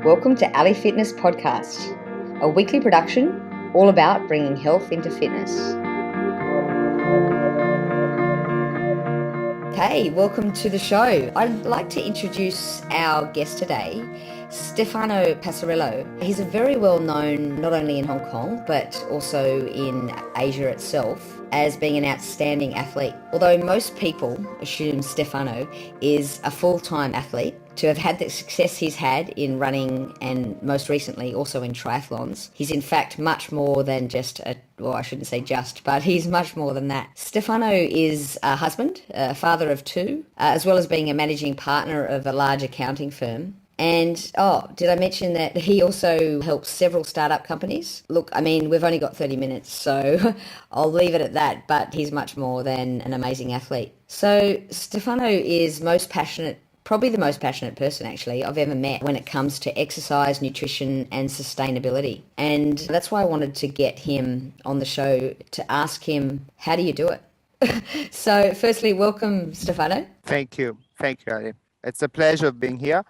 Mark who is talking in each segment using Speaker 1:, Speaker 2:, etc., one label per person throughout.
Speaker 1: Welcome to Ali Fitness Podcast, a weekly production all about bringing health into fitness. Hey, welcome to the show. I'd like to introduce our guest today, Stefano Passarello. He's a very well known, not only in Hong Kong, but also in Asia itself, as being an outstanding athlete. Although most people assume Stefano is a full-time athlete, to have had the success he's had in running and most recently also in triathlons, he's in fact much more than just I shouldn't say just, but he's much more than that. Stefano is a husband, a father of two, as well as being a managing partner of a large accounting firm. And, did I mention that he also helps several startup companies? Look, I mean, we've only got 30 minutes, so I'll leave it at that, but he's much more than an amazing athlete. So Stefano is probably the most passionate person actually I've ever met when it comes to exercise, nutrition and sustainability. And that's why I wanted to get him on the show to ask him, how do you do it? So firstly, welcome, Stefano.
Speaker 2: Thank you, Ali. It's a pleasure being here.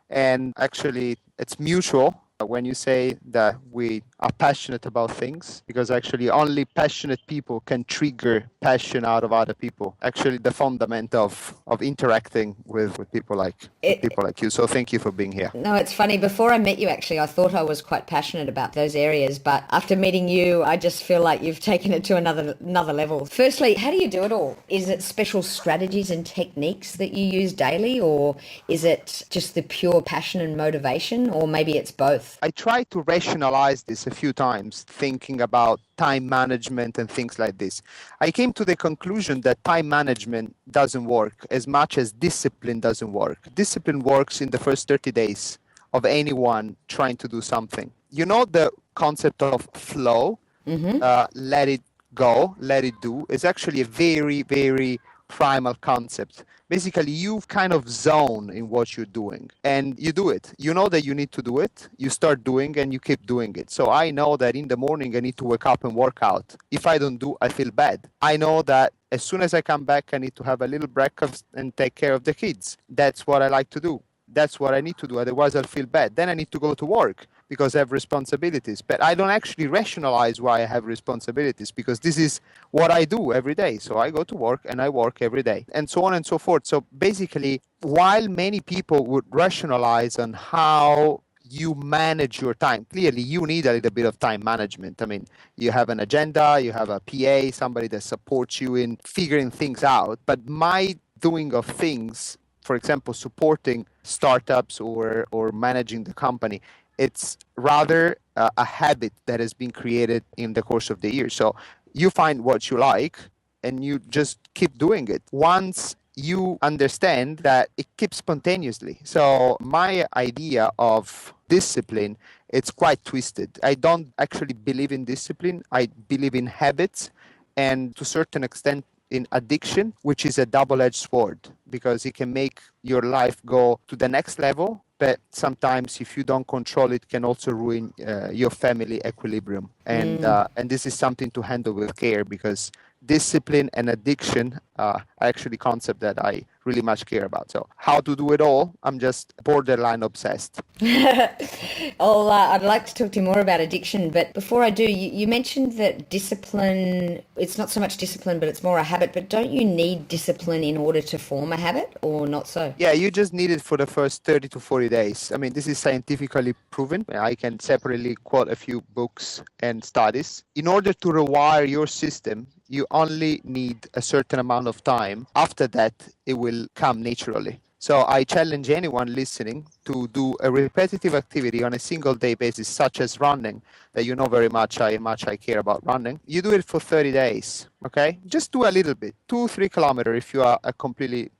Speaker 2: And actually, it's mutual when you say that we are passionate about things, because actually only passionate people can trigger passion out of other people. Actually, the fundament of interacting with people like you. So thank you for being here.
Speaker 1: No, it's funny. Before I met you, actually, I thought I was quite passionate about those areas. But after meeting you, I just feel like you've taken it to another level. Firstly, how do you do it all? Is it special strategies and techniques that you use daily, or is it just the pure passion and motivation, or maybe it's both?
Speaker 2: I try to rationalize this a few times, thinking about time management and things like this. I came to the conclusion that time management doesn't work as much as discipline doesn't work. Discipline works in the first 30 days of anyone trying to do something. You know the concept of flow, let it go, let it do, is actually a very, very primal concept. Basically, you kind of zone in what you're doing and you do it. You know that you need to do it. You start doing and you keep doing it. So I know that in the morning I need to wake up and work out. If I don't do, I feel bad. I know that as soon as I come back, I need to have a little breakfast and take care of the kids. That's what I like to do. That's what I need to do. Otherwise, I'll feel bad. Then I need to go to work because I have responsibilities. But I don't actually rationalize why I have responsibilities, because this is what I do every day. So I go to work and I work every day, and so on and so forth. So basically, while many people would rationalize on how you manage your time, clearly you need a little bit of time management. I mean, you have an agenda, you have a PA, somebody that supports you in figuring things out. But my doing of things, for example, supporting startups or managing the company, it's rather a habit that has been created in the course of the year. So you find what you like and you just keep doing it. Once you understand that it keeps spontaneously. So my idea of discipline, it's quite twisted. I don't actually believe in discipline. I believe in habits, and to a certain extent in addiction, which is a double-edged sword, because it can make your life go to the next level, but sometimes if you don't control it, can also ruin your family equilibrium. And this is something to handle with care, because discipline and addiction are actually concepts that I really much care about. So how to do it all, I'm just borderline obsessed.
Speaker 1: I'd like to talk to you more about addiction, but before I do, you mentioned that discipline, it's not so much discipline, but it's more a habit. But don't you need discipline in order to form a habit, or not so?
Speaker 2: Yeah, you just need it for the first 30 to 40 days. I mean, this is scientifically proven. I can separately quote a few books and studies. In order to rewire your system, you only need a certain amount of time. After that, it will come naturally. So I challenge anyone listening to do a repetitive activity on a single day basis, such as running, that you know very much I care about running. You do it for 30 days, okay? Just do a little bit, 2-3 kilometers if you are a completely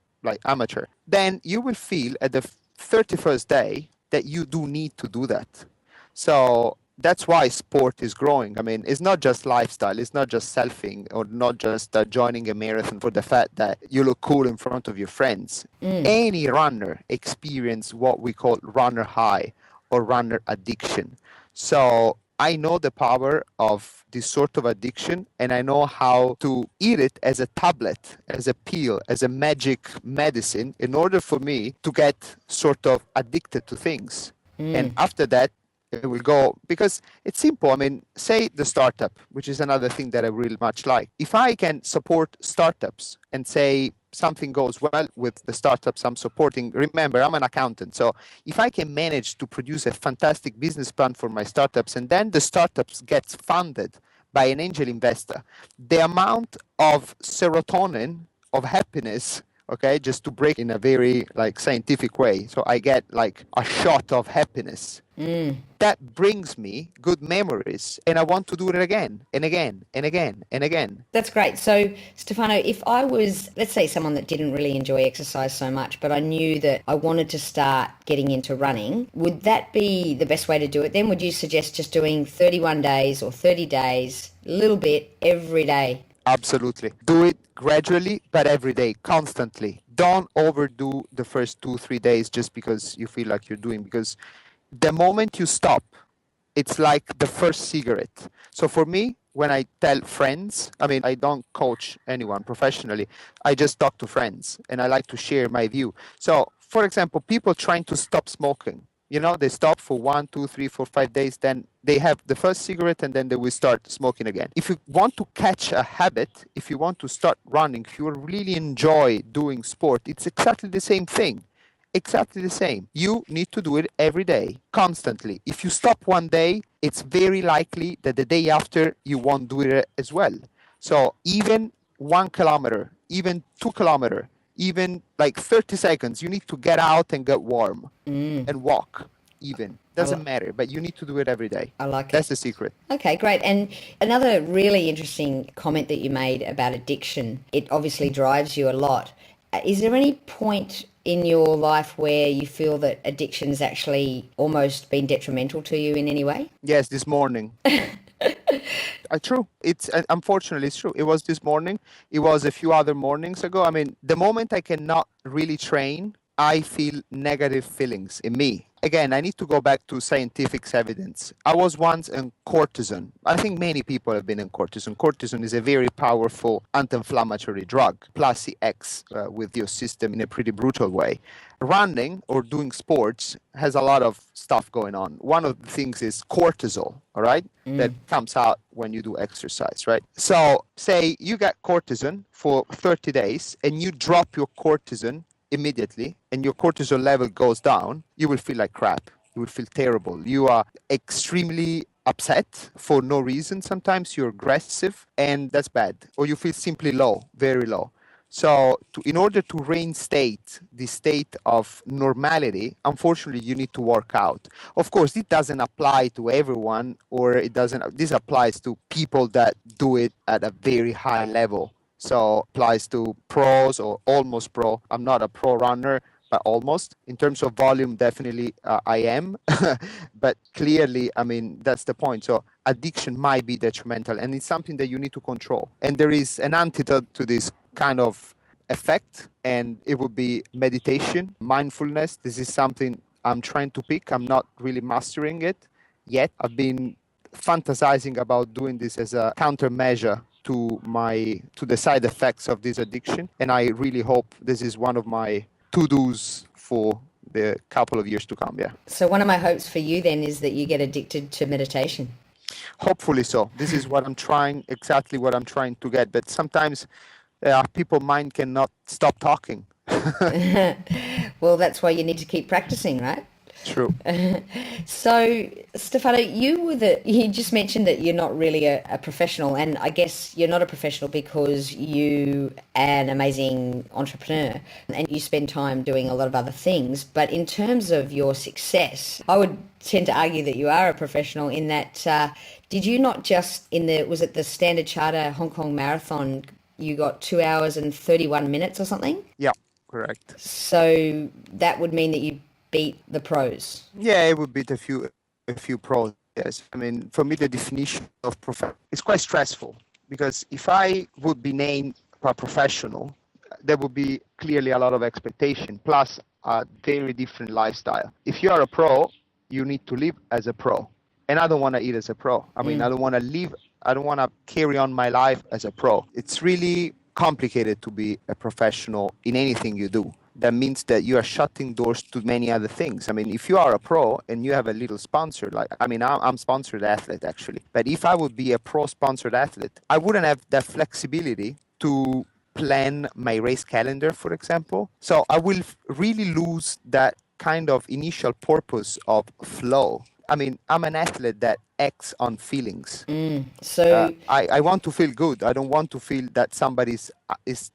Speaker 2: amateur. Then you will feel at the 31st day that you do need to do that. So that's why sport is growing. I mean, it's not just lifestyle. It's not just selfing, or not just joining a marathon for the fact that you look cool in front of your friends. Any runner experience what we call runner high or runner addiction. So I know the power of this sort of addiction, and I know how to eat it as a tablet, as a pill, as a magic medicine, in order for me to get sort of addicted to things. And after that, it will go, because it's simple. I mean, say the startup, which is another thing that I really much like. If I can support startups and say something goes well with the startups I'm supporting, remember, I'm an accountant. So if I can manage to produce a fantastic business plan for my startups, and then the startups gets funded by an angel investor, the amount of serotonin, of happiness, okay, just to break in a very like scientific way. So I get like a shot of happiness. That brings me good memories, and I want to do it again and again and again and again.
Speaker 1: That's great. So, Stefano, if I was, let's say, someone that didn't really enjoy exercise so much, but I knew that I wanted to start getting into running, would that be the best way to do it then? Would you suggest just doing 31 days or 30 days, a little bit every day?
Speaker 2: Absolutely. Do it gradually, but every day, constantly. Don't overdo the first 2-3 days just because you feel like you're doing, because the moment you stop, it's like the first cigarette. So for me, when I tell friends, I mean, I don't coach anyone professionally. I just talk to friends and I like to share my view. So for example, people trying to stop smoking, you know, they stop for 1, 2, 3, 4, 5 days, then they have the first cigarette and then they will start smoking again. If you want to catch a habit, if you want to start running, if you really enjoy doing sport, it's exactly the same thing. Exactly the same. You need to do it every day, constantly. If you stop one day, it's very likely that the day after you won't do it as well. So even 1 kilometer, even 2 kilometer, even like 30 seconds, you need to get out and get warm and walk. Even doesn't matter, but you need to do it every day.
Speaker 1: I like it.
Speaker 2: That's the secret.
Speaker 1: Okay, great. And another really interesting comment that you made about addiction, it obviously drives you a lot. Is there any point in your life where you feel that addiction has actually almost been detrimental to you in any way?
Speaker 2: Yes, this morning. True. It's unfortunately it's true. It was this morning. It was a few other mornings ago. I mean, the moment I cannot really train, I feel negative feelings in me. Again, I need to go back to scientific evidence. I was once on cortisone. I think many people have been on cortisone. Cortisone is a very powerful anti-inflammatory drug. Plus, it acts with your system in a pretty brutal way. Running or doing sports has a lot of stuff going on. One of the things is cortisol, all right, that comes out when you do exercise, right? So say you got cortisone for 30 days and you drop your cortisone immediately and your cortisol level goes down, you will feel like crap. You will feel terrible. You are extremely upset for no reason. Sometimes you're aggressive and that's bad. Or you feel simply low, very low. So in order to reinstate the state of normality, unfortunately, you need to work out. Of course, it doesn't apply to everyone, or this applies to people that do it at a very high level. So applies to pros or almost pro. I'm not a pro runner, but almost. In terms of volume, definitely I am. But clearly, I mean, that's the point. So addiction might be detrimental, and it's something that you need to control. And there is an antidote to this kind of effect, and it would be meditation, mindfulness. This is something I'm trying to pick. I'm not really mastering it yet. I've been fantasizing about doing this as a countermeasure to the side effects of this addiction, and I really hope this is one of my to-dos for the couple of years to come. Yeah.
Speaker 1: So one of my hopes for you then is that you get addicted to meditation.
Speaker 2: Hopefully so. This is what I'm trying to get, but sometimes people's mind cannot stop talking.
Speaker 1: Well, that's why you need to keep practicing, right?
Speaker 2: True.
Speaker 1: So, Stefano, you just mentioned that you're not really a professional, and I guess you're not a professional because you are an amazing entrepreneur and you spend time doing a lot of other things. But in terms of your success, I would tend to argue that you are a professional in that, did you not just was it the Standard Charter Hong Kong Marathon, you got 2 hours and 31 minutes or something?
Speaker 2: Yeah, correct.
Speaker 1: So that would mean that you beat the pros.
Speaker 2: Yeah, it would beat a few pros. Yes, I mean, for me, the definition of is quite stressful, because if I would be named a professional, there would be clearly a lot of expectation, plus a very different lifestyle. If you are a pro, you need to live as a pro, and I don't want to eat as a pro. I mean, I don't want to carry on my life as a pro. It's really complicated to be a professional in anything you do, that means that you are shutting doors to many other things. I mean, if you are a pro and you have a little sponsor, like, I mean, I'm sponsored athlete actually, but if I would be a pro sponsored athlete, I wouldn't have that flexibility to plan my race calendar, for example. So I will really lose that kind of initial purpose of flow. I mean, I'm an athlete that acts on feelings. I want to feel good. I don't want to feel that somebody is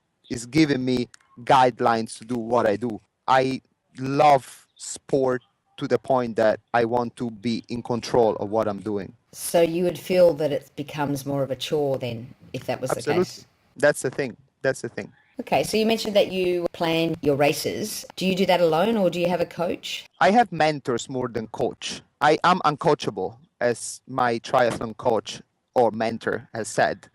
Speaker 2: giving me guidelines to do what I do. I love sport to the point that I want to be in control of what I'm doing.
Speaker 1: So you would feel that it becomes more of a chore then, if that was
Speaker 2: Absolutely.
Speaker 1: the case?
Speaker 2: That's the thing. That's the thing.
Speaker 1: Okay, so you mentioned that you plan your races. Do you do that alone or do you have a coach?
Speaker 2: I have mentors more than coach. I am uncoachable, as my triathlon coach or mentor has said,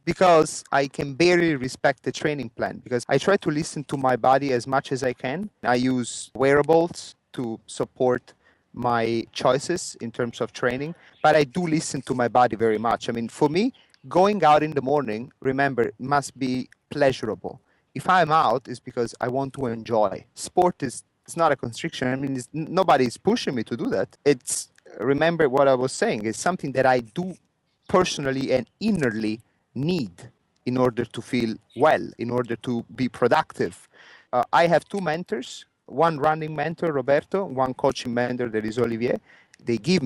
Speaker 2: because I can barely respect the training plan, because I try to listen to my body as much as I can. I use wearables to support my choices in terms of training, but I do listen to my body very much. I mean, for me, going out in the morning, remember, it must be pleasurable. If I'm out, it's because I want to enjoy. Sport is, it's not a constriction. I mean, nobody's pushing me to do that. It's, remember what I was saying, it's something that I do personally and innerly need in order to feel well, in order to be productive. I have two mentors, one running mentor, Roberto, one coaching mentor, that is Olivier. They keep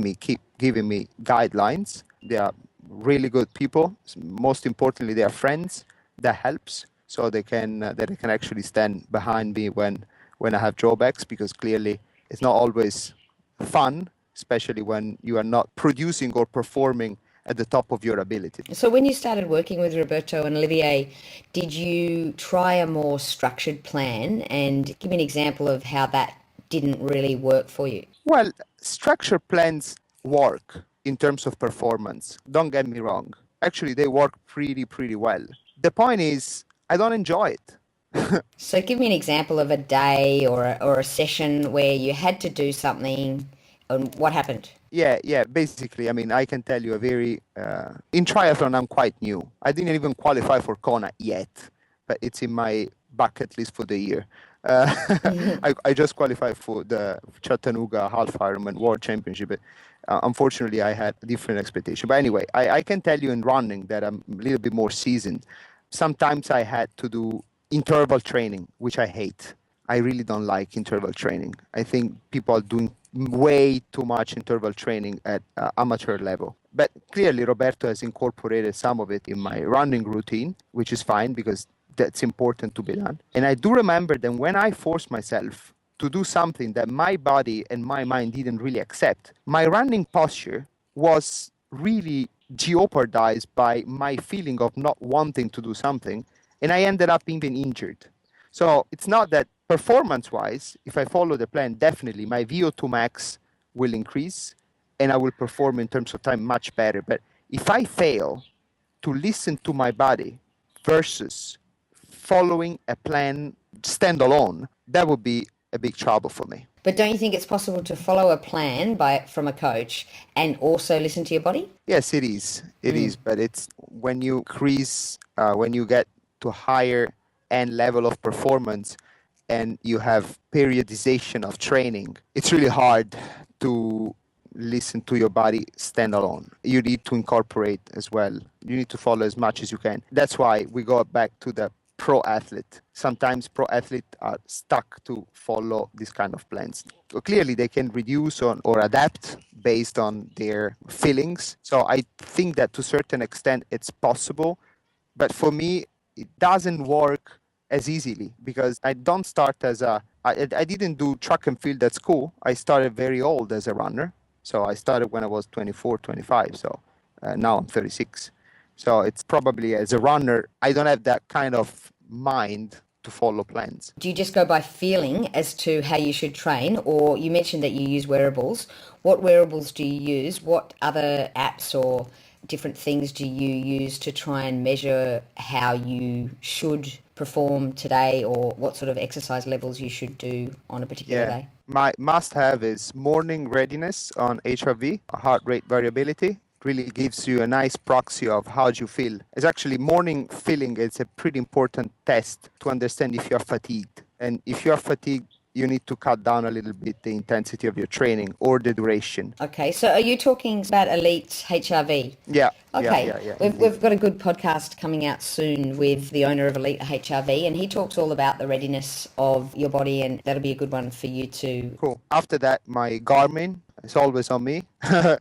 Speaker 2: giving me guidelines. They are really good people. Most importantly, they are friends. That helps, so they can actually stand behind me when I have drawbacks, because clearly it's not always fun, especially when you are not producing or performing at the top of your ability.
Speaker 1: So when you started working with Roberto and Olivier, did you try a more structured plan? And give me an example of how that didn't really work for you.
Speaker 2: Well, structured plans work in terms of performance. Don't get me wrong. Actually, they work pretty well. The point is, I don't enjoy it.
Speaker 1: So give me an example of a day or a session where you had to do something and what happened?
Speaker 2: Yeah. Basically, I mean, I can tell you a very... in triathlon, I'm quite new. I didn't even qualify for Kona yet, but it's in my bucket list for the year. I just qualified for the Chattanooga Half Ironman World Championship, but unfortunately, I had a different expectation. But anyway, I can tell you in running that I'm a little bit more seasoned. Sometimes I had to do interval training, which I hate. I really don't like interval training. I think people are doing way too much interval training at amateur level. But clearly, Roberto has incorporated some of it in my running routine, which is fine because that's important to be done. And I do remember that when I forced myself to do something that my body and my mind didn't really accept, my running posture was really jeopardized by my feeling of not wanting to do something, and I ended up being injured. So it's not that performance-wise, if I follow the plan, definitely my VO2 max will increase and I will perform in terms of time much better. But if I fail to listen to my body versus following a plan standalone, that would be a big trouble for me.
Speaker 1: But don't you think it's possible to follow a plan from a coach and also listen to your body?
Speaker 2: Yes, it is. It is, but it's when you increase, when you get to higher end level of performance and you have periodization of training, it's really hard to listen to your body standalone. You need to incorporate as well. You need to follow as much as you can. That's why we go back to the pro athlete. Sometimes pro athletes are stuck to follow this kind of plans. Clearly, they can reduce or adapt based on their feelings. So I think that to a certain extent, it's possible. But for me, it doesn't work as easily because I don't start as I didn't do track and field at school. I started very old as a runner. So I started when I was 24, 25. So now I'm 36. So it's probably as a runner, I don't have that kind of mind to follow plans.
Speaker 1: Do you just go by feeling as to how you should train? Or you mentioned that you use wearables. What wearables do you use? What other apps or different things do you use to try and measure how you should perform today or what sort of exercise levels you should do on a particular day?
Speaker 2: My must-have is morning readiness on HRV, heart rate variability. Really gives you a nice proxy of how you feel. It's actually morning feeling is a pretty important test to understand if you're fatigued. And if you are fatigued, you need to cut down a little bit the intensity of your training or the duration.
Speaker 1: Okay, so are you talking about elite HRV?
Speaker 2: Yeah,
Speaker 1: Okay, we've,
Speaker 2: indeed.
Speaker 1: we've got a good podcast coming out soon with the owner of Elite HRV, and he talks all about the readiness of your body, and that'll be a good one for you to.
Speaker 2: Cool. After that, my Garmin is always on me,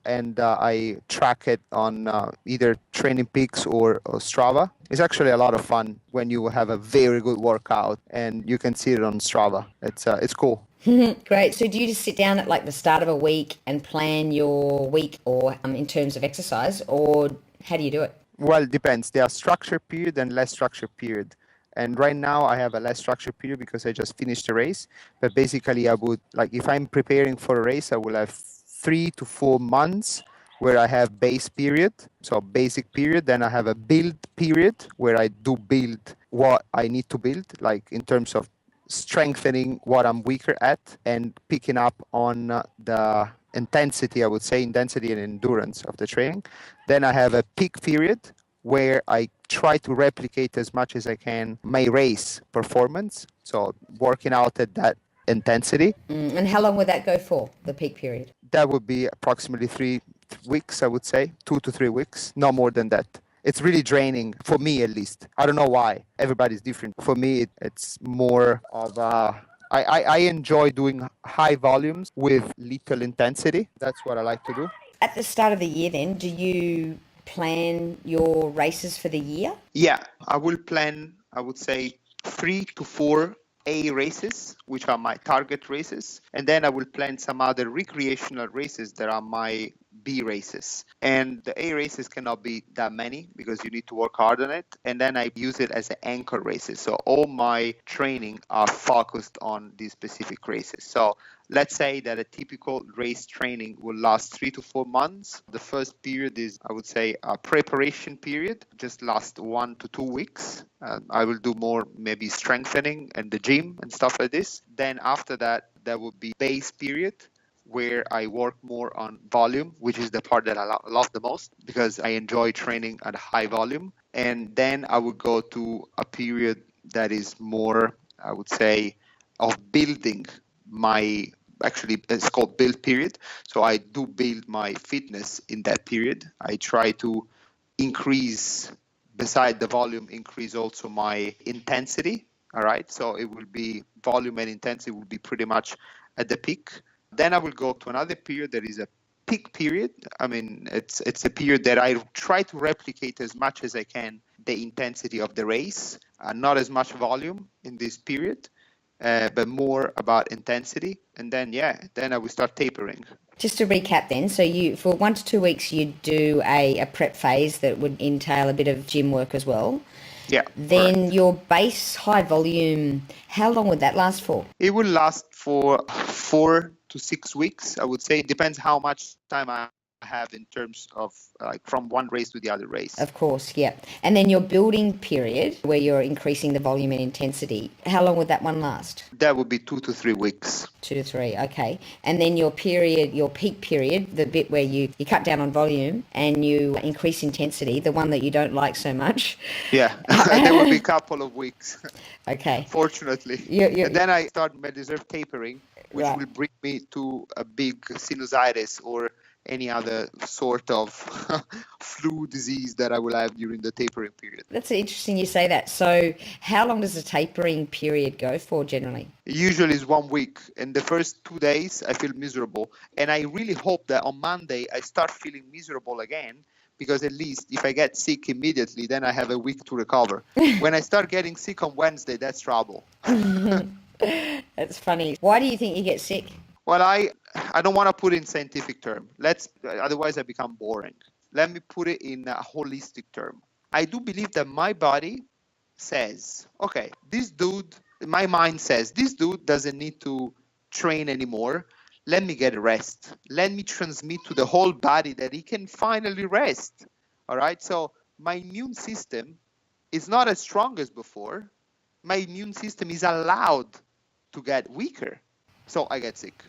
Speaker 2: and I track it on either Training Peaks or Strava. It's actually a lot of fun when you have a very good workout and you can see it on Strava. It's cool.
Speaker 1: Great. So do you just sit down at like the start of a week and plan your week, or in terms of exercise, or how do you do it?
Speaker 2: Well, it depends. There are structured period and less structured period. And right now I have a less structured period because I just finished a race. But basically I would, like, if I'm preparing for a race, I will have 3 to 4 months where I have base period, so basic period. Then I have a build period where I do build what I need to build, like in terms of strengthening what I'm weaker at and picking up on the intensity, I would say, intensity and endurance of the training. Then I have a peak period where I try to replicate as much as I can my race performance. So working out at that intensity.
Speaker 1: And how long would that go for, the peak period?
Speaker 2: That would be approximately 3 weeks, I would say, 2 to 3 weeks, no more than that. It's really draining for me, at least. I don't know why. Everybody's different. For me, it's more of I enjoy doing high volumes with little intensity. That's what I like to do.
Speaker 1: At the start of the year then, do you plan your races for the year?
Speaker 2: Yeah, I will plan, I would say, 3 to 4 A races, which are my target races. And then I will plan some other recreational races that are my B races. And the A races cannot be that many because you need to work hard on it. And then I use it as an anchor races. So all my training are focused on these specific races. So let's say that a typical race training will last 3 to 4 months. The first period is, I would say, a preparation period, just last 1 to 2 weeks. I will do more maybe strengthening and the gym and stuff like this. Then after that, there will be base period where I work more on volume, which is the part that I love the most because I enjoy training at a high volume. And then I would go to a period that is more, I would say, of building my, actually it's called build period. So I do build my fitness in that period. I try to increase, beside the volume, increase also my intensity. All right. So it will be volume and intensity will be pretty much at the peak. Then I will go to another period that is a peak period. I mean, it's a period that I try to replicate as much as I can the intensity of the race, not as much volume in this period, but more about intensity. And then, then I will start tapering.
Speaker 1: Just to recap then, so you, for 1 to 2 weeks, you do a prep phase that would entail a bit of gym work as well.
Speaker 2: Yeah.
Speaker 1: Then
Speaker 2: correct.
Speaker 1: your base high volume, how long would that last for?
Speaker 2: It will last for 4 to 6 weeks, I would say. It depends how much time I have in terms of like from one race to the other race.
Speaker 1: Of course, yeah. And then your building period, where you're increasing the volume and intensity, how long would that one last?
Speaker 2: That would be 2 to 3 weeks.
Speaker 1: 2 to 3, okay. And then your period, your peak period, the bit where you cut down on volume and you increase intensity, the one that you don't like so much.
Speaker 2: Yeah, there will be a couple of weeks.
Speaker 1: Okay.
Speaker 2: Fortunately. And then I start my reserve tapering, which will bring me to a big sinusitis or any other sort of flu disease that I will have during the tapering period.
Speaker 1: That's interesting you say that. So how long does the tapering period go for generally?
Speaker 2: Usually it's 1 week. And the first 2 days I feel miserable. And I really hope that on Monday I start feeling miserable again, because at least if I get sick immediately, then I have a week to recover. When I start getting sick on Wednesday, that's trouble.
Speaker 1: That's funny. Why do you think you get sick?
Speaker 2: Well, I don't want to put it in scientific term. Otherwise I become boring. Let me put it in a holistic term. I do believe that my body says, okay, my mind says, this dude doesn't need to train anymore. Let me get rest. Let me transmit to the whole body that he can finally rest. All right. So my immune system is not as strong as before. My immune system is allowed to get weaker. So I get sick.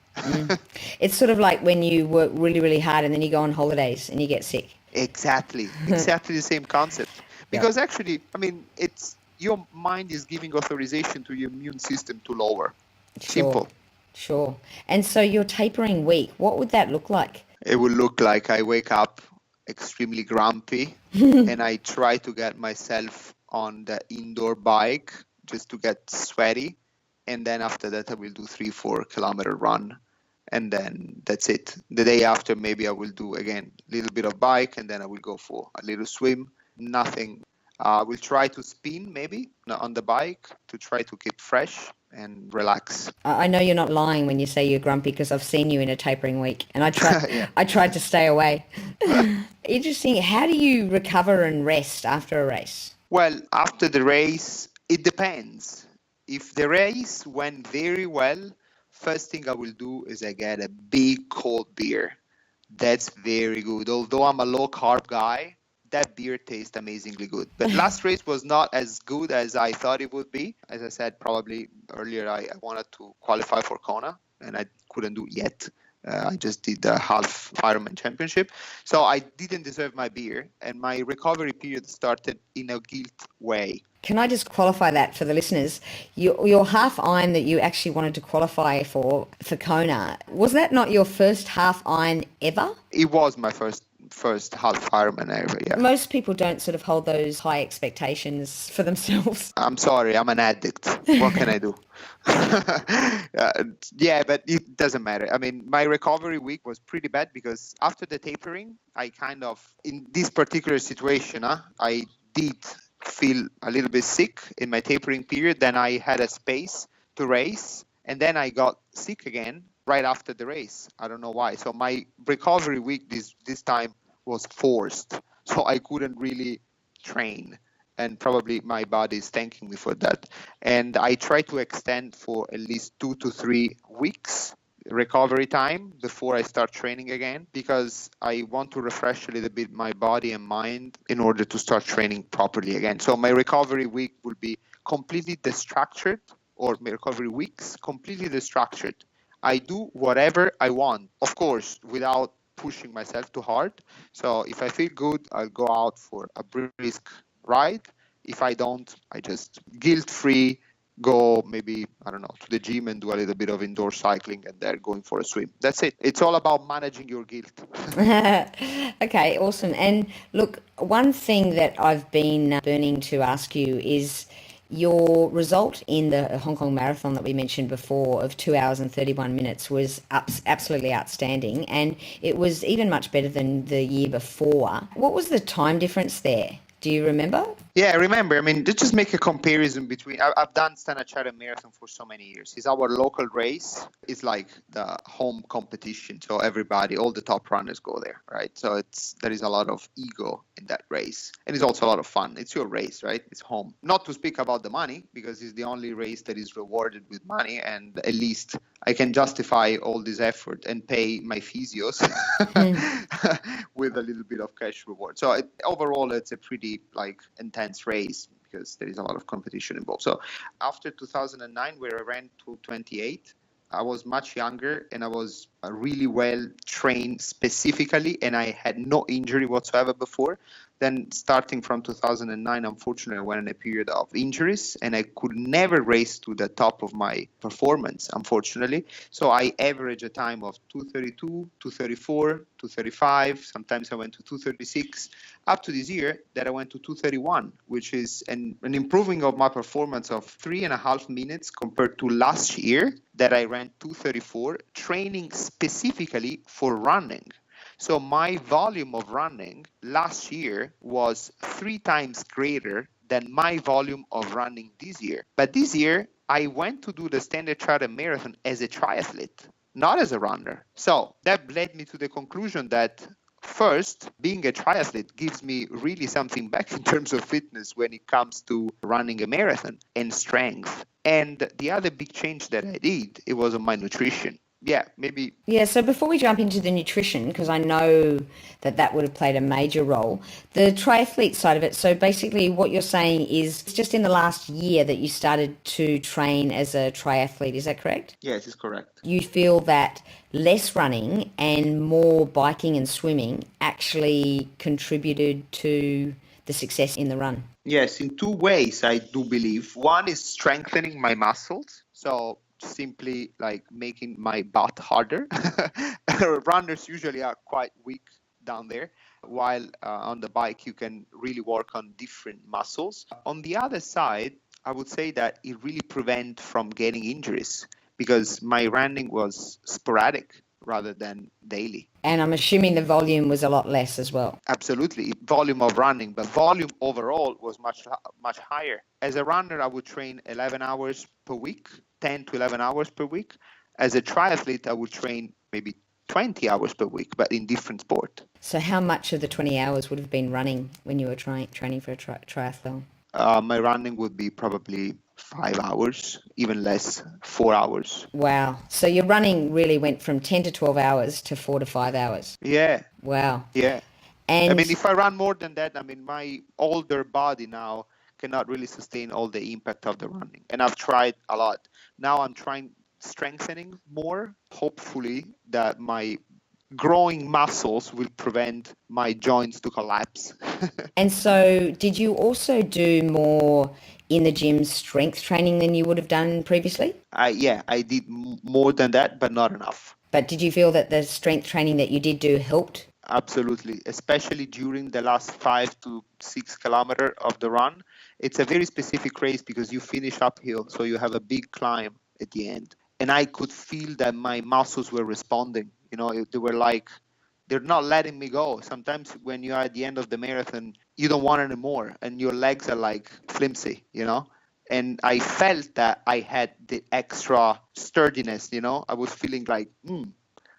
Speaker 1: It's sort of like when you work really, really hard and then you go on holidays and you get sick.
Speaker 2: Exactly the same concept. Because actually, I mean, it's your mind is giving authorization to your immune system to lower.
Speaker 1: Sure.
Speaker 2: Simple.
Speaker 1: Sure. And so your tapering week, what would that look like?
Speaker 2: It will look like I wake up extremely grumpy and I try to get myself on the indoor bike just to get sweaty. And then after that, I will do 3-4 kilometer run. And then that's it. The day after, maybe I will do again a little bit of bike, and then I will go for a little swim. Nothing. I will try to spin maybe on the bike to try to keep fresh and relax.
Speaker 1: I know you're not lying when you say you're grumpy, because I've seen you in a tapering week, and I tried to stay away. Interesting. How do you recover and rest after a race?
Speaker 2: Well, after the race, it depends. If the race went very well, first thing I will do is I get a big cold beer. That's very good. Although I'm a low carb guy, that beer tastes amazingly good. But last race was not as good as I thought it would be. As I said probably earlier, I wanted to qualify for Kona, and I couldn't do it yet. I just did the half Ironman championship. So I didn't deserve my beer, and my recovery period started in a guilt way.
Speaker 1: Can I just qualify that for the listeners? Your half iron that you actually wanted to qualify for Kona, was that not your first half iron ever?
Speaker 2: It was my first half Ironman ever, yeah.
Speaker 1: Most people don't sort of hold those high expectations for themselves.
Speaker 2: I'm sorry, I'm an addict. What can I do? Yeah, but it doesn't matter. I mean, my recovery week was pretty bad because after the tapering, I kind of, in this particular situation, I did feel a little bit sick in my tapering period. Then I had a space to race, and then I got sick again right after the race. I don't know why. So my recovery week this time was forced. So I couldn't really train. And probably my body is thanking me for that. And I try to extend for at least 2 to 3 weeks recovery time before I start training again, because I want to refresh a little bit my body and mind in order to start training properly again. So my recovery week will be completely destructured, or my recovery weeks completely destructured. I do whatever I want, of course, without pushing myself too hard. So if I feel good, I'll go out for a brisk ride. If I don't, I just guilt-free go maybe, I don't know, to the gym and do a little bit of indoor cycling, and then going for a swim. That's it. It's all about managing your guilt.
Speaker 1: Okay, awesome. And look, one thing that I've been burning to ask you is your result in the Hong Kong Marathon that we mentioned before of 2 hours and 31 minutes was absolutely outstanding, and it was even much better than the year before. What was the time difference there? Do you remember?
Speaker 2: Yeah, I remember. I mean, let's just make a comparison between... I've done Stefano Passarello Marathon for so many years. It's our local race. It's like the home competition. So everybody, all the top runners go there, right? So there is a lot of ego in that race. And it's also a lot of fun. It's your race, right? It's home. Not to speak about the money, because it's the only race that is rewarded with money. And at least I can justify all this effort and pay my physios with a little bit of cash reward. So overall, it's a pretty intense race, because there is a lot of competition involved. So after 2009, where I ran 2:28, I was much younger and I was really well trained specifically, and I had no injury whatsoever before. Then starting from 2009, unfortunately, I went in a period of injuries and I could never race to the top of my performance, unfortunately. So I average a time of 2:32, 2:34, 2:35. Sometimes I went to 2:36, up to this year that I went to 2:31, which is an improving of my performance of 3.5 minutes compared to last year that I ran 2:34, training specifically for running. So my volume of running last year was 3 times greater than my volume of running this year. But this year, I went to do the Standard Chartered Marathon as a triathlete, not as a runner. So that led me to the conclusion that first, being a triathlete gives me really something back in terms of fitness when it comes to running a marathon and strength. And the other big change that I did, it was on my nutrition. Yeah, maybe.
Speaker 1: Yeah, so before we jump into the nutrition, because I know that would have played a major role, the triathlete side of it, so basically what you're saying is it's just in the last year that you started to train as a triathlete, is that correct?
Speaker 2: Yes, it's correct.
Speaker 1: You feel that less running and more biking and swimming actually contributed to the success in the run?
Speaker 2: Yes, in two ways, I do believe. One is strengthening my muscles. So simply like making my butt harder. Runners usually are quite weak down there, while on the bike, you can really work on different muscles. On the other side, I would say that it really prevents from getting injuries because my running was sporadic rather than daily.
Speaker 1: And I'm assuming the volume was a lot less as well.
Speaker 2: Absolutely, volume of running, but volume overall was much higher. As a runner, I would train 11 hours per week, 10 to 11 hours per week. As a triathlete, I would train maybe 20 hours per week, but in different sport.
Speaker 1: So how much of the 20 hours would have been running when you were training for a triathlon?
Speaker 2: My running would be probably 5 hours, even less, 4 hours.
Speaker 1: Wow. So your running really went from 10 to 12 hours to 4 to 5 hours.
Speaker 2: Yeah.
Speaker 1: Wow.
Speaker 2: Yeah.
Speaker 1: And
Speaker 2: I mean, if I run more than that, I mean, my older body now cannot really sustain all the impact of the running. And I've tried a lot. Now I'm trying strengthening more, hopefully that my growing muscles will prevent my joints to collapse.
Speaker 1: And so did you also do more in the gym strength training than you would have done previously?
Speaker 2: I did more than that, but not enough.
Speaker 1: But did you feel that the strength training that you did do helped?
Speaker 2: Absolutely, especially during the last 5 to 6 kilometers of the run. It's a very specific race because you finish uphill, so you have a big climb at the end. And I could feel that my muscles were responding. You know, they were like, they're not letting me go. Sometimes when you are at the end of the marathon, you don't want anymore, and your legs are like flimsy, you know? And I felt that I had the extra sturdiness, you know? I was feeling like,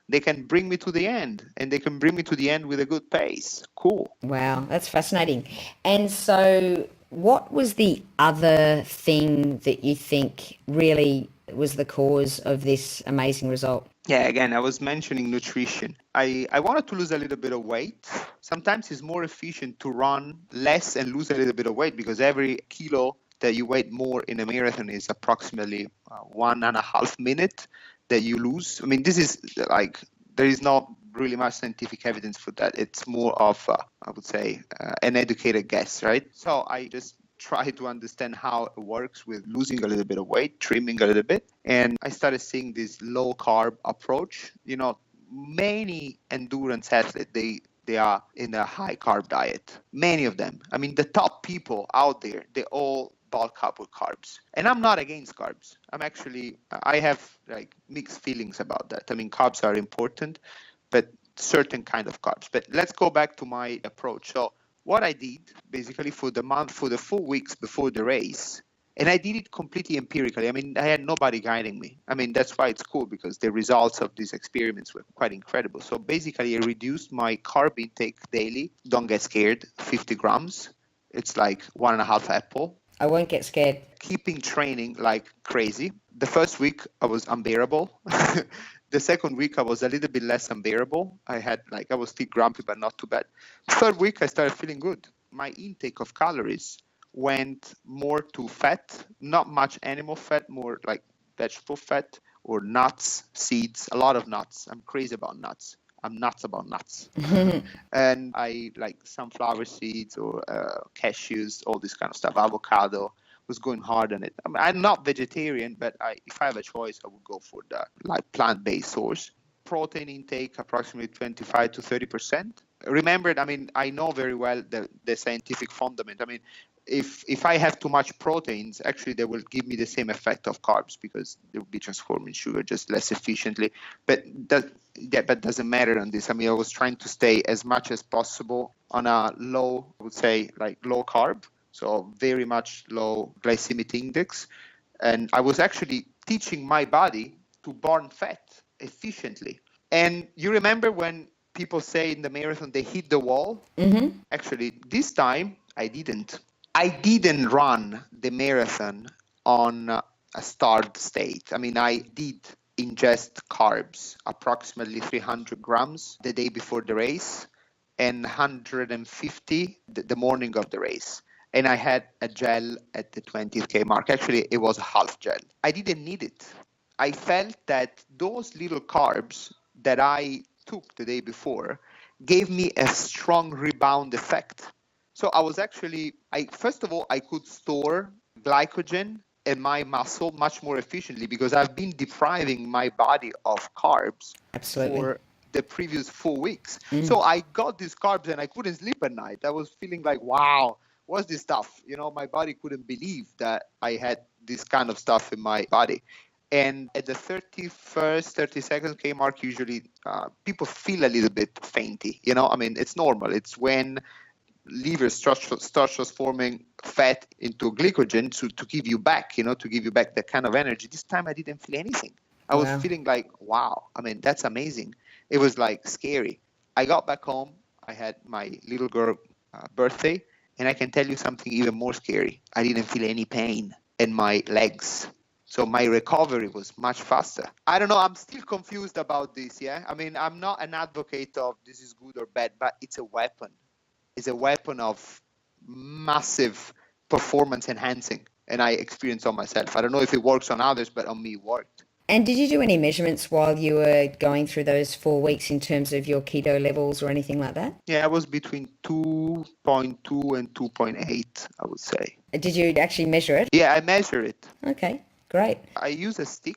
Speaker 2: they can bring me to the end, and they can bring me to the end with a good pace. Cool.
Speaker 1: Wow, that's fascinating. And so what was the other thing that you think really was the cause of this amazing result?
Speaker 2: Yeah, again, I was mentioning nutrition. I wanted to lose a little bit of weight. Sometimes it's more efficient to run less and lose a little bit of weight because every kilo that you weigh more in a marathon is approximately 1.5 minutes that you lose. I mean, this is like, there is not really much scientific evidence for that. It's more of, I would say, an educated guess, right? So I just try to understand how it works with losing a little bit of weight, trimming a little bit. And I started seeing this low carb approach. You know, many endurance athletes, they are in a high carb diet. Many of them. I mean, the top people out there, they all bulk up with carbs. And I'm not against carbs. I have like mixed feelings about that. I mean, carbs are important, but certain kind of carbs. But let's go back to my approach. So what I did basically for the 4 weeks before the race, and I did it completely empirically. I mean, I had nobody guiding me. I mean, that's why it's cool because the results of these experiments were quite incredible. So basically, I reduced my carb intake daily. Don't get scared, 50 grams. It's like 1.5 apple.
Speaker 1: I won't get scared.
Speaker 2: Keeping training like crazy. The first week I was unbearable. The second week I was a little bit less unbearable. I was still grumpy, but not too bad. Third week I started feeling good. My intake of calories went more to fat, not much animal fat, more like vegetable fat or nuts, seeds, a lot of nuts. I'm crazy about nuts. I'm nuts about nuts. And I like sunflower seeds or cashews, all this kind of stuff, avocado. Was going hard on it. I mean, I'm not vegetarian, but if I have a choice, I would go for the like plant-based source. Protein intake approximately 25 to 30%. Remember, I mean, I know very well the scientific fundament. I mean, if I have too much proteins, actually they will give me the same effect of carbs because they will be transforming sugar just less efficiently. But that doesn't matter on this. I mean, I was trying to stay as much as possible on a low, I would say, like low carb. So very much low glycemic index. And I was actually teaching my body to burn fat efficiently. And you remember when people say in the marathon they hit the wall? Mm-hmm. Actually, this time I didn't. I didn't run the marathon on a starved state. I mean, I did ingest carbs, approximately 300 grams the day before the race and 150 the morning of the race. And I had a gel at the 20K mark. Actually, it was a half gel. I didn't need it. I felt that those little carbs that I took the day before gave me a strong rebound effect. So I was actually, first of all, I could store glycogen in my muscle much more efficiently because I've been depriving my body of carbs
Speaker 1: Absolutely.
Speaker 2: for the previous 4 weeks. So I got these carbs and I couldn't sleep at night. I was feeling like, wow, what's this stuff? My body couldn't believe that I had this kind of stuff in my body. And at the 31st, 32nd mark, usually people feel a little bit fainty. It's normal. It's when liver starts transforming fat into glycogen to give you back, to give you back that kind of energy. This time I didn't feel anything. I was feeling like, wow, that's amazing. It was like scary. I got back home. I had my little girl birthday, and I can tell you something even more scary. I didn't feel any pain in my legs. So my recovery was much faster. I don't know. I'm still confused about this. Yeah. I'm not an advocate of this is good or bad, but it's a weapon. It's a weapon of massive performance enhancing. And I experienced on myself. I don't know if it works on others, but on me it worked.
Speaker 1: And did you do any measurements while you were going through those 4 weeks in terms of your keto levels or anything like that?
Speaker 2: Yeah, I was between 2.2 and 2.8, I would say.
Speaker 1: Did you actually measure it?
Speaker 2: Yeah, I measure it.
Speaker 1: Okay, great.
Speaker 2: I use a stick,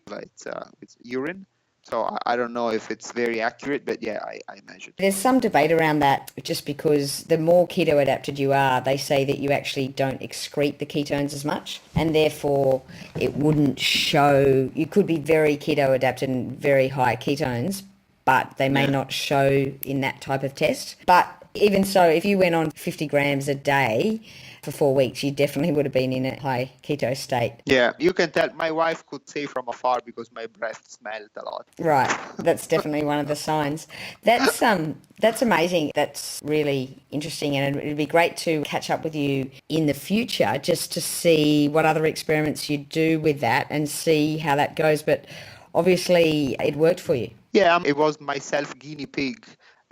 Speaker 2: it's urine. So I don't know if it's very accurate, but yeah, I measured.
Speaker 1: There's some debate around that just because the more keto adapted you are, they say that you actually don't excrete the ketones as much, and therefore it wouldn't show. You could be very keto adapted and very high ketones, but they may not show in that type of test. But even so, if you went on 50 grams a day for 4 weeks, you definitely would have been in a high keto state.
Speaker 2: Yeah, you can tell. My wife could say from afar because my breath smelled a lot.
Speaker 1: Right, that's definitely one of the signs. That's amazing. That's really interesting, and it'd be great to catch up with you in the future just to see what other experiments you do with that and see how that goes. But obviously, it worked for you.
Speaker 2: Yeah, it was myself guinea pig.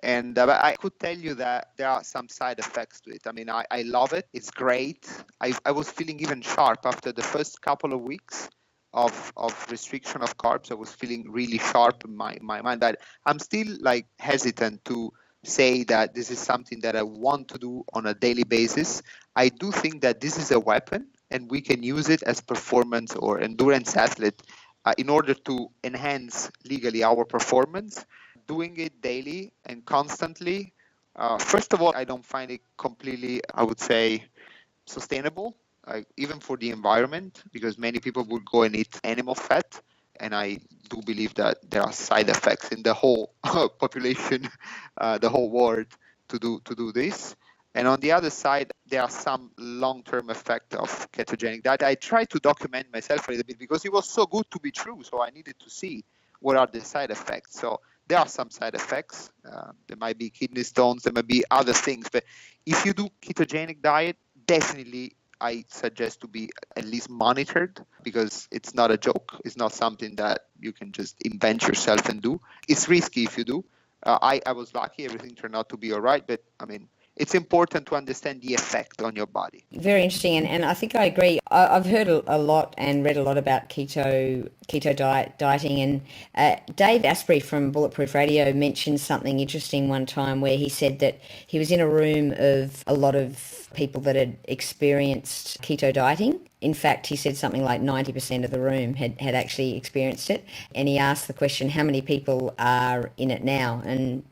Speaker 2: And I could tell you that there are some side effects to it. I love it. It's great. I was feeling even sharp after the first couple of weeks of restriction of carbs. I was feeling really sharp in my mind. I'm still hesitant to say that this is something that I want to do on a daily basis. I do think that this is a weapon and we can use it as performance or endurance athlete in order to enhance legally our performance. Doing it daily and constantly, first of all, I don't find it completely, I would say, sustainable, even for the environment, because many people would go and eat animal fat. And I do believe that there are side effects in the whole population, the whole world to do this. And on the other side, there are some long-term effects of ketogenic diet. I tried to document myself a little bit because it was so good to be true. So I needed to see what are the side effects. So there are some side effects. There might be kidney stones. There might be other things. But if you do ketogenic diet, definitely I suggest to be at least monitored because it's not a joke. It's not something that you can just invent yourself and do. It's risky if you do. I was lucky. Everything turned out to be all right. But it's important to understand the effect on your body.
Speaker 1: Very interesting, and I think I agree. I've heard a lot and read a lot about keto dieting, and Dave Asprey from Bulletproof Radio mentioned something interesting one time where he said that he was in a room of a lot of people that had experienced keto dieting. In fact, he said something like 90% of the room had actually experienced it. And he asked the question, how many people are in it now? And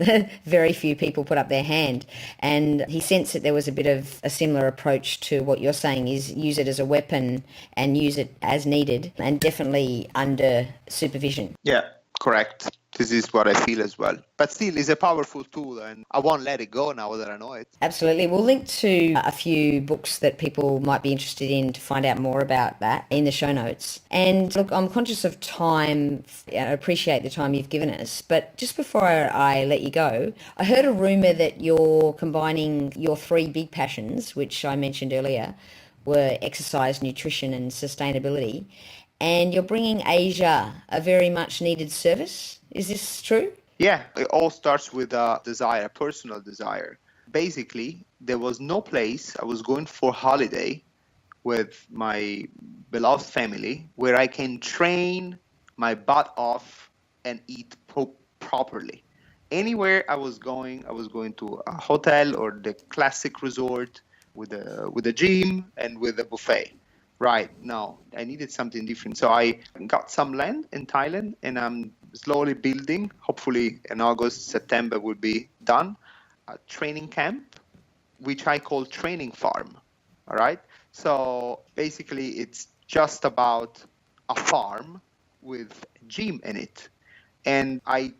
Speaker 1: very few people put up their hand. And he sensed that there was a bit of a similar approach to what you're saying, is use it as a weapon and use it as needed and definitely under supervision.
Speaker 2: Yeah, correct. This is what I feel as well. But still, it's a powerful tool and I won't let it go now that I know it.
Speaker 1: Absolutely. We'll link to a few books that people might be interested in to find out more about that in the show notes. And look, I'm conscious of time. I appreciate the time you've given us. But just before I let you go, I heard a rumor that you're combining your three big passions, which I mentioned earlier, were exercise, nutrition and sustainability. And you're bringing Asia a very much needed service. Is this true?
Speaker 2: Yeah, it all starts with a desire, a personal desire. Basically, there was no place I was going for holiday with my beloved family where I can train my butt off and eat properly. Anywhere I was going to a hotel or the classic resort with a gym and with a buffet. Right. No, I needed something different. So I got some land in Thailand and I'm slowly building. Hopefully in August, September will be done. A training camp, which I call training farm. All right. So basically it's just about a farm with a gym in it. And I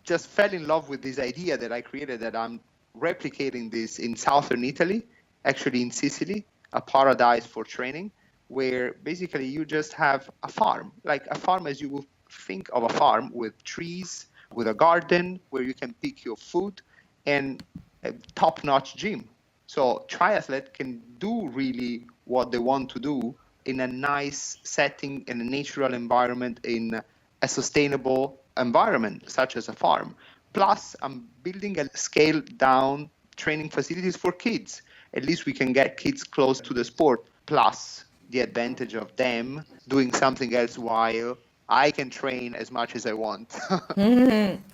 Speaker 2: just fell in love with this idea that I created, that I'm replicating this in southern Italy, actually in Sicily, a paradise for training, where basically you just have a farm, like a farm as you would think of a farm, with trees, with a garden where you can pick your food, and a top-notch gym. So triathlete can do really what they want to do in a nice setting, in a natural environment, in a sustainable environment, such as a farm. Plus, I'm building a scaled down training facilities for kids. At least we can get kids close to the sport. Plus, the advantage of them doing something else while I can train as much as I want.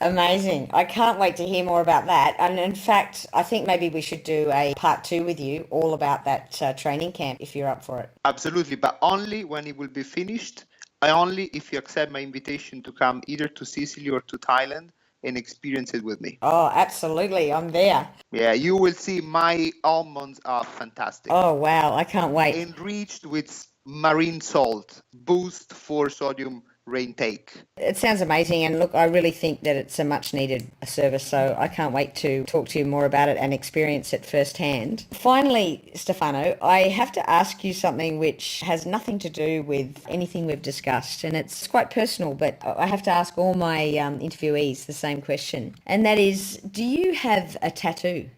Speaker 1: Amazing. I can't wait to hear more about that. And in fact, I think maybe we should do a part 2 with you all about that training camp if you're up for it.
Speaker 2: Absolutely, but only when it will be finished. Only if you accept my invitation to come either to Sicily or to Thailand and experience it with me.
Speaker 1: Oh, absolutely. I'm there.
Speaker 2: Yeah, you will see my almonds are fantastic.
Speaker 1: Oh, wow. I can't wait.
Speaker 2: Enriched with marine salt, boost for sodium intake.
Speaker 1: It sounds amazing, and look, I really think that it's a much needed service, so I can't wait to talk to you more about it and experience it firsthand. Finally, Stefano, I have to ask you something which has nothing to do with anything we've discussed, and it's quite personal, but I have to ask all my interviewees the same question, and that is, do you have a tattoo?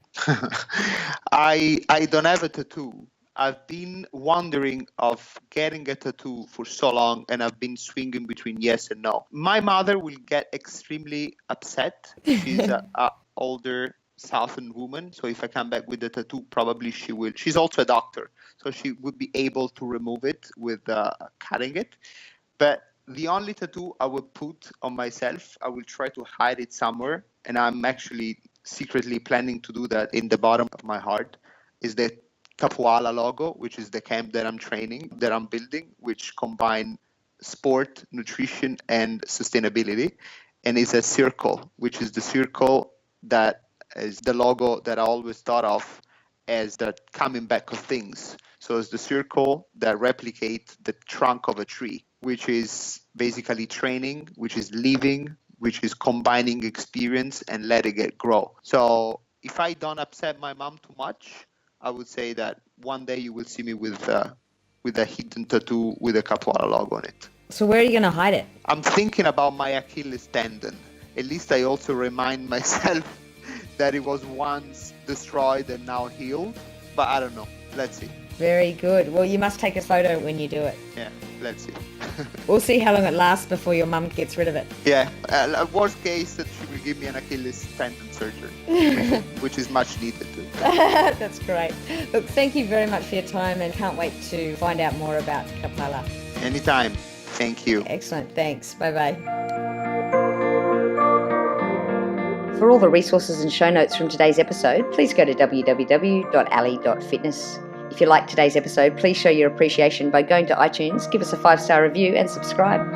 Speaker 2: I don't have a tattoo. I've been wondering of getting a tattoo for so long, and I've been swinging between yes and no. My mother will get extremely upset. She's an older Southern woman, so if I come back with a tattoo, probably she will. She's also a doctor, so she would be able to remove it with cutting it. But the only tattoo I would put on myself, I will try to hide it somewhere, and I'm actually secretly planning to do that in the bottom of my heart, is the Capuala logo, which is the camp that I'm training, that I'm building, which combine sport, nutrition, and sustainability. And it's a circle, which is the circle that is the logo that I always thought of as the coming back of things. So it's the circle that replicates the trunk of a tree, which is basically training, which is living, which is combining experience and letting it grow. So if I don't upset my mom too much, I would say that one day you will see me with a hidden tattoo with a Capuala logo on it.
Speaker 1: So where are you going to hide it?
Speaker 2: I'm thinking about my Achilles tendon. At least I also remind myself that it was once destroyed and now healed. But I don't know. Let's see.
Speaker 1: Very good. Well, you must take a photo when you do it.
Speaker 2: Yeah, let's see.
Speaker 1: We'll see how long it lasts before your mum gets rid of it.
Speaker 2: Yeah, worst case that she will give me an Achilles tendon surgery, which is much needed too.
Speaker 1: That's great. Look, thank you very much for your time, and can't wait to find out more about Capuala.
Speaker 2: Anytime. Thank you.
Speaker 1: Excellent. Thanks. Bye-bye. For all the resources and show notes from today's episode, please go to www.ali.fitness. If you liked today's episode, please show your appreciation by going to iTunes, give us a 5-star review and subscribe.